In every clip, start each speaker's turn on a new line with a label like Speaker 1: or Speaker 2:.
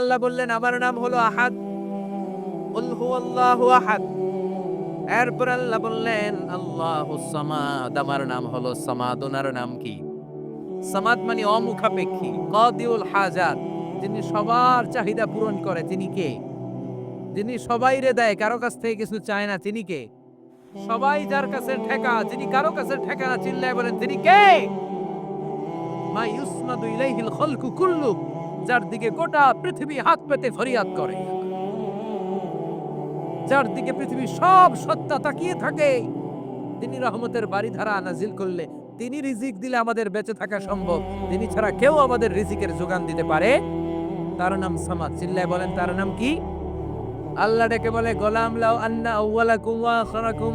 Speaker 1: আল্লাহ বললেন আমার নাম হলো আহাদ, কুল হুয়াল্লাহু আহাদ। এরপর আল্লাহ বললেন আল্লাহুস সামাদ, আমার নাম হলো সামাদ। ওনার নাম কি? সামাদ মানে অমুখাপেক্ষী, কাদিউল হাজাত, যিনি সবার চাহিদা পূরণ করে। তিনি কে? যিনি সবাইরে দেয়, কারো কাছ থেকে কিছু চায় না। তিনি কে? সবাই যার কাছে ঠেকা, যিনি কারো কাছে ঠেকা না। চিল্লায় বলেন তিনি কে? মা ইউসনাদু ইলাইহিল খালকু কুল্লু, যার দিকে গোটা পৃথিবী হাত পেতে ফরিয়াদ করে, যার দিকে পৃথিবীর সব সত্তা তাকিয়ে থাকে। তিনি রহমতের বারিধারা নাজিল করলে, তিনি রিজিক দিলে আমাদের বেঁচে থাকা সম্ভব। তিনি ছাড়া কেউ আমাদের রিজিকের যোগান দিতে পারে? তার নাম সামাদ। চিল্লায় বলেন তার নাম কি? আল্লাহ ডেকে বলে গোলাম লাউ আন্না আউওয়ালাকুম ওয়া আখিরাকুম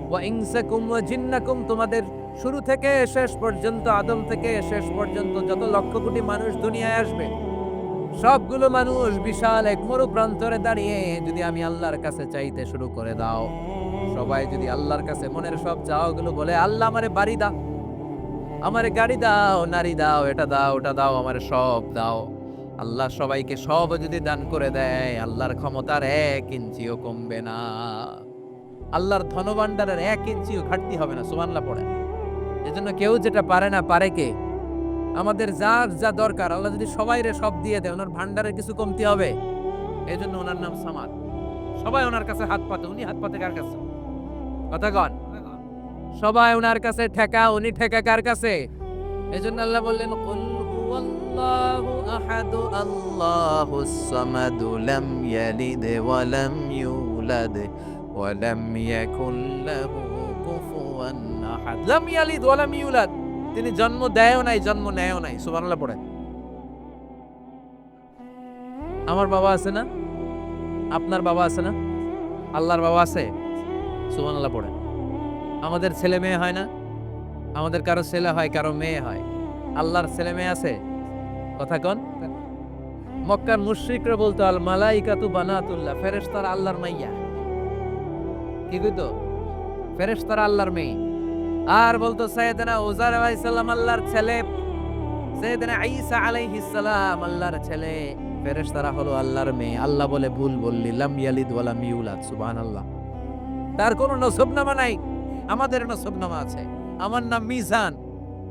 Speaker 1: ওয়া ইনসাকুম ওয়া জিন্নাকুম, তোমাদের শুরু থেকে শেষ পর্যন্ত, আদম থেকে শেষ পর্যন্ত যত লক্ষ কোটি মানুষ দুনিয়ায় আসবে, সবগুলো মানুষ বিশাল এক মরু প্রান্তরে দাঁড়িয়ে যদি আমি আল্লাহর কাছে চাইতে শুরু করে দাও, সবাই যদি আল্লাহর কাছে মনের সব চাওয়াগুলো বলে, আল্লাহ আমারে বাড়ি দাও, আমারে গাড়ি দাও, নারী দাও, এটা দাও, ওটা দাও, আমারে সব দাও, আল্লাহ সবাইকে সব যদি দান করে দেয়, আল্লাহর ক্ষমতার 1 ইঞ্চিও কমবে না। আল্লাহর ধনভাণ্ডারের 1 ইঞ্চিও ঘাটতি হবে না। সুবহানাল্লাহ পড়ে। এজন্য কেউ যেটা পারে না, পারে কে? আমাদের যার যা দরকার, আল্লাহ যদি সবাইরে সব দিয়ে দেয়, ওনার ভান্ডারে কিছু কমতি হবে? এই জন্য ওনার নাম সামাদ। সবাই ওনার কাছে হাত পাতে। উনি হাত পাতে কার কাছে? কথা কন। সবাই ওনার কাছে ঠেকা, উনি ঠেকা কার কাছে? এই জন্য আল্লাহ বললেন কুল হুয়াল্লাহু আহাদ আল্লাহুস সামাদ লাম ইয়ালিদ ওয়া লাম ইউলাদ ওয়া লাম ইয়াকুল লাহু কুফুয়ান আহাদ। লাম ইয়ালিদ ওয়া লাম ইউলাদ, তিনি জন্ম দেয়ও নাই, জন্ম নেয়ও নাই। সুবহানাল্লাহ পড়েন। আমার বাবা আছে না? আপনার বাবা আছে না? আল্লাহর বাবা আছে? সুবহানাল্লাহ পড়েন। আমাদের ছেলে মেয়ে হয় না? আমাদের কারো ছেলে হয়, কারো মেয়ে হয়। আল্লাহর ছেলে মেয়ে আছে? কথা কন। মক্কার মুশরিকরা বলতো আল মালাইকাতু বানাতুল্লাহ, ফেরেশতারা আল্লাহর মাইয়া। কি কইতো? ফেরেশতারা আল্লাহর মেয়ে। আর বলতো সাইয়েদনা উযার আলাইহিস সালাম আল্লাহর ছেলে, সাইয়েদনা ঈসা আলাইহিস সালাম আল্লাহর ছেলে, ফেরেশতারা হলো আল্লাহর মেয়ে। আল্লাহ বলে ভুল বললি, লাম ইয়ালিদ ওয়া লাম ইউলাদ। সুবহানাল্লাহ। তার কোনো নসবনামা নাই, আমাদের নসবনামা আছে। আমার নাম মিজান,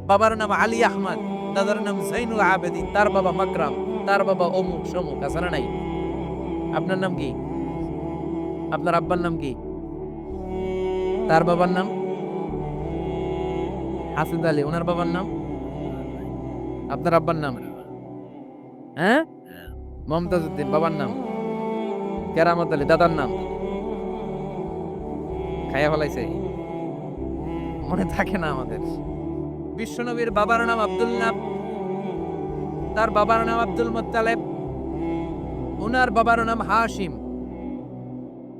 Speaker 1: বাবার নাম আলী আহমদ, দাদার নাম জাইনুল আবেদিন, তার বাবা মাকরাম, তার বাবা অমুক সমুক। আছে না নাই? আপনার নাম কি? আপনার আব্বার নাম কি? তার বাবার নাম হাসিদ আলী, ওনার বাবার নাম? আপনার আব্বার নাম? হ্যাঁ, মমতাজ উদ্দিন। বাবার নাম কেরামত আলী। দাদার নাম খাইয়া ফেলাইছে, মনে থাকে না আমাদের। বিশ্বনবীর বাবার নাম আব্দুল্লাহ, তার বাবার নাম আব্দুল মুত্তালিব, ওনার বাবার নাম হাশিম,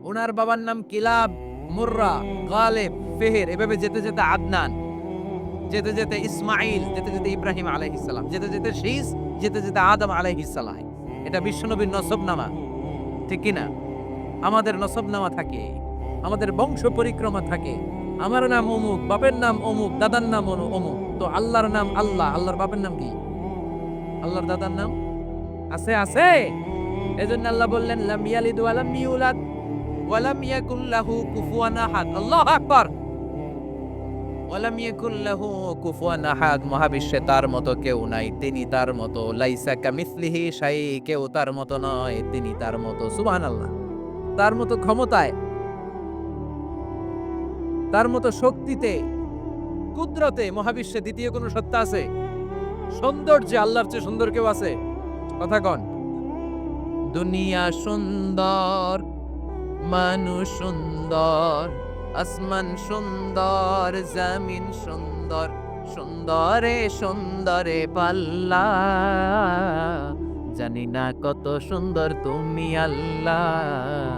Speaker 1: ওনার বাবার নাম কিলাব, মুররা, গালিব, ফিহির, এভাবে যেতে যেতে আদনান, যেতে যেতে ইসমাইল, যেতে যেতে ইব্রাহিম আলাইহিস সালাম, যেতে যেতে শীস, যেতে যেতে আদম আলাইহিস সালাম। এটা বিশ্বনবীর নসবনামা, ঠিক কি না? আমাদের নসবনামা থাকে, আমাদের বংশ পরিক্রমা থাকে। আমার নাম অমুক, বাপের নাম অমুক, দাদার নাম অমুক। তো আল্লাহর নাম আল্লাহ, আল্লাহর বাপের নাম কি? আল্লাহর দাদার নাম আছে? আছে। এজন্য আল্লাহ বললেন লাম ইয়ালিদ ওয়া লাম ইউলাদ ওয়া লাম ইয়াকুল লাহু কুফুয়ান আহাদ। আল্লাহু আকবার। ওয়া লাম ইয়াকুল লাহু কুফুয়ান আহাদ, মহাবিশ্বে তার মতো কেউ নাই, তিনি তার মতো। লাইসা কামিসলিহি শাই, কেউ তার মতো নয়, তিনি তার মতো। সুবহানাল্লাহ। তার মতো ক্ষমতায়, তার মতো শক্তিতে, কুদরতে মহাবিশ্বে দ্বিতীয় কোন সত্তা আছে? সৌন্দর্যে আল্লাহর চেয়ে সুন্দর কেউ আছে? কথা কন। দুনিয়া সুন্দর, মানুষ সুন্দর, আসমান সুন্দর, জমিন সুন্দর, সুন্দরে সুন্দরে পাল্লা, জানি না কত সুন্দর তুমি আল্লাহ,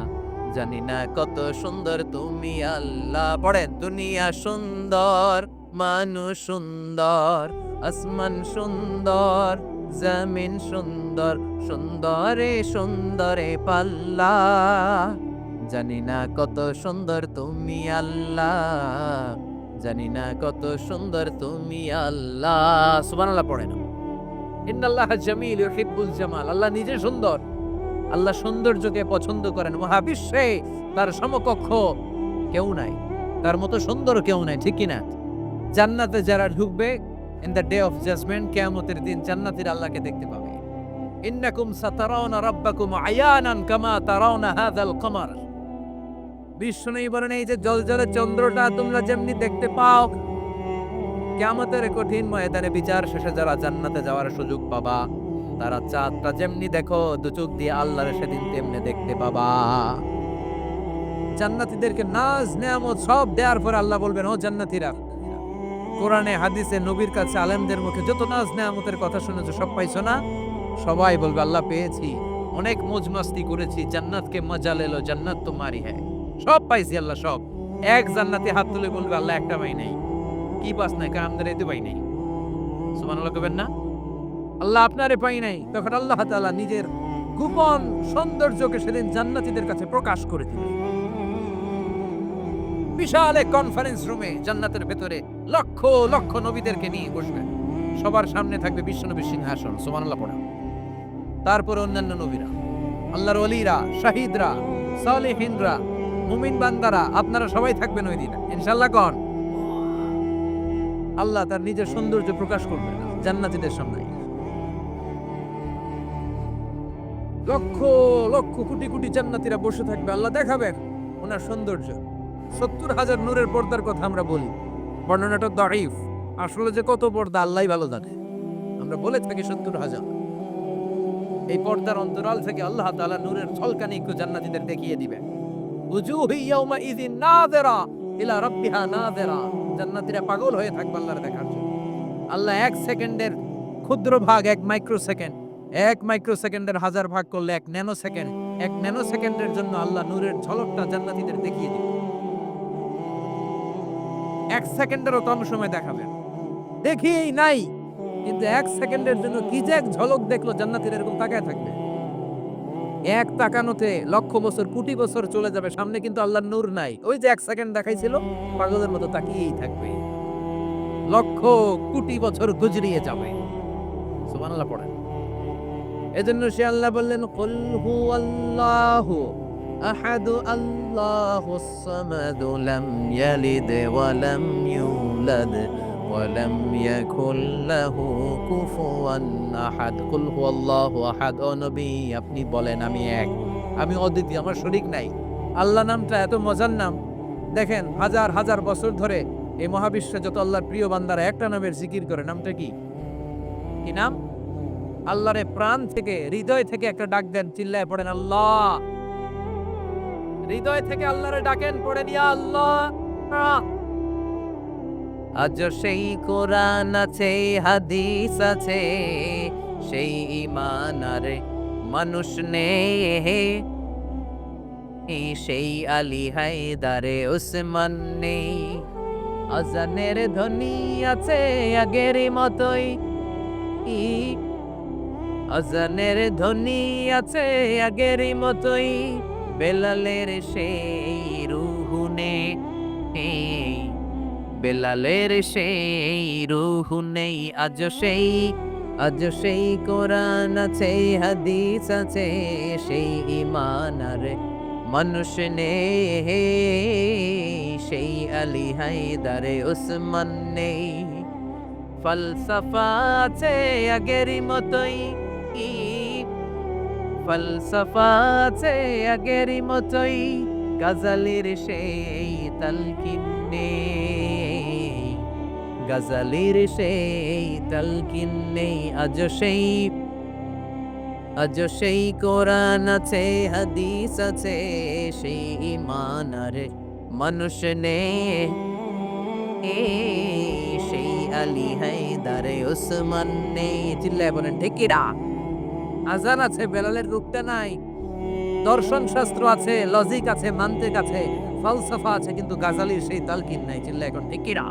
Speaker 1: জানি না কত সুন্দর তুমি আল্লাহ। পড়েন, দুনিয়া সুন্দর, মানুষ সুন্দর, আসমান সুন্দর, জমিন সুন্দর, সুন্দরে সুন্দরে পাল্লা, জানি না কত সুন্দর তুমি আল্লাহ, জানি না কত সুন্দর তুমি আল্লাহ। সুবহানাল্লাহ পড়েন। ইন্নাল্লাহা জামিল ইউহিব্বুল জামাল। আল্লাহ নিজে সুন্দর, আল্লাহ সৌন্দর্যকে পছন্দ করেন। মহাবিশ্বে তার সমকক্ষ কেউ নাই, তার মতো সুন্দর কেউ নাই, ঠিক কিনা? জান্নাতে যারা ঢুকবে in the day of judgement, কিয়ামতের দিন জান্নাতীরা আল্লাহকে দেখতে পাবে। ইন্নাকুম সাতারাউনা রাব্বাকুম আয়ানান কামা তারাউনা হাযাল কমার। বিষ্ণু বলেন, এই যে জলজলে চন্দ্রটা তোমরা যেমনি দেখতে পাও, কিয়ামতের কঠিন ময়দানে বিচার শেষে যারা জান্নাতে যাওয়ার সুযোগ পাবা, তারা চাঁদটা যেমনি দেখো দু চোখ দিয়ে আল্লাহর সেদিন তেমনি দেখতে পাবা। জান্নাতীদেরকে নাজ নেয়ামত সব দেওয়ার পর আল্লাহ বলবেন, ও জান্নাতীরা, কোরআনে হাদিসে নবীর কাছে আলেমদের মুখে যত নাজ নেয়ামতের কথা শুনেছো সব পাইছো না? সবাই বলবে, আল্লাহ পেয়েছি, অনেক মौज मस्ती করেছি, জান্নাতকে মজা লেলো, জান্নাত তোমারই হ্যায়, সব পাইছি আল্লাহ সব। এক জান্নাতি হাত তুলে বলবে, আল্লাহ একটা পাই নাই। কি পাস নাই? আমাদের এতে পাই নাই। সুবহানাল্লাহ কবেন না? আল্লাহ আপনারে পাই নাই। তখন আল্লাহ তাআলা নিজের গোপন সৌন্দর্যকে সেদিন জান্নাতীদের কাছে প্রকাশ করে দিবেন। বিশাল এক কনফারেন্স রুমে জান্নাতের ভেতরে লক্ষ লক্ষ নবীদেরকে নিয়ে বসবেন। সবার সামনে থাকবে বিশ্বনবীর সিংহাসন। সুবহানাল্লাহ পড়া। তারপর অন্যান্য নবীরা, আল্লাহর ওলিরা, শাহিদরা, সালেহিনরা, মুমিন বান্দারা, আপনারা সবাই থাকবেন ওই দিন ইনশাআল্লাহ। কোন আল্লাহ তার নিজের সৌন্দর্য প্রকাশ করবেন জান্নাতীদের সামনে। লক্ষ লক্ষ কোটি কোটি জান্নাতীরা বসে থাকবে, আল্লাহ দেখাবেন ওনার সৌন্দর্য। 70,000 নূরের পর্দার কথা আমরা বলি, বর্ণনাটা দাঈফ, আসলে যে কত পর্দা আল্লাহই ভালো জানে। আমরা বলে থাকি 70,000। এই পর্দার অন্তরাল থেকে আল্লাহ তাআলা নূরের ঝলকানি একটু জান্নাতীদের দেখিয়ে দিবেন। উজুহু ইয়াউমা ইযিন নাযিরা ইলা রাব্বিহা নাযিরা। জান্নাতীরা পাগল হয়ে থাকবে আল্লাহর দেখার জন্য। আল্লাহ এক সেকেন্ডের ক্ষুদ্র ভাগ, এক মাইক্রো সেকেন্ড, এক মাইক্রো সেকেন্ডের হাজার ভাগ করলে এক ন্যানো সেকেন্ড, এক ন্যানো সেকেন্ডের জন্য আল্লাহ নূরের ঝলকটা জান্নাতীদের দেখিয়ে দিবেন। এক সেকেন্ডেরও কম সময় দেখাবেন, দেখিয়েই নাই, কিন্তু এক সেকেন্ডের জন্য কি যে এক ঝলক দেখলো জান্নাতীরা এরকম তাকায় থাকবে। এক তাকানোতে লক্ষ বছর কোটি বছর চলে যাবে, সামনে কিন্তু আল্লাহর নূর নাই। ওই যে এক সেকেন্ড দেখাইছিল, পাগলের মতো তাকিয়েই থাকবে, লক্ষ কোটি বছর গুজরিয়ে যাবে। সুবহানাল্লাহ পড়েন। এজন্য সে আল্লাহ বললেন, কুল হুয়াল্লাহু আহাদু আল্লাহুস সামাদু লাম ইয়ালিদ ওয়া লাম ইউলাদ ওয়া লাম ইয়াকুল লাহু কুফুয়ান আহাদ। কুল হুয়াল্লাহু আহাদ। ও নবী, আপনি বলেন, আমি এক, আমি অদ্বিতীয়, আমার শরীক নাই। আল্লাহ নামটা এত মজার নাম। দেখেন, হাজার হাজার বছর ধরে এই মহাবিশ্বে যত আল্লাহর প্রিয় বান্দারা একটা নামের জিকির করে, নামটা কি? কি নাম? আল্লাহরে প্রাণ থেকে, হৃদয় থেকে একটা ডাক দেন, চিল্লায় পড়েন আল্লাহ। হৃদয় থেকে আল্লাহরে ডাকেন, পড়েন ইয়া আল্লাহ। আজ সেই কোরআন আছে, হাদিস আছে, সেই ঈমান আর মানুষ নেই, সেই আলী হায়দারে উসমান নেই। আজানের ধ্বনি আছে আগের মতোই, আজানের ধ্বনি আছে আগের মতোই, বেলালের সেই রুহু নেই, বেলালের সেই রুহু নেই। আজ সেই কোরআন আছে, হাদিস আছে, সেই ঈমান আর মানুষ নেই, সেই আলী হায়দারে উসমান নেই। ফলসফা আছে আগের মতোই, ফলসফা আছে আগের মতোই, গাজালির সেই তালকিন নেই, গাজালির সেই তালকিন নেই। আজ সেই কোরআন আছে, হাদিস আছে, সেই ঈমান আর মানুষ নেই, সেই আলী হায়দারে উসমান নেই। চিল্লায় বলেন ঠিক কিনা? আজান আছে, বেলালের রূপটা নাই। দর্শন শাস্ত্র আছে, লজিক আছে, মান্তিক আছে, ফলসফা আছে, কিন্তু গাজালির সেই তালকিন নাই। চিল্লায় এখন ঠিক কিনা?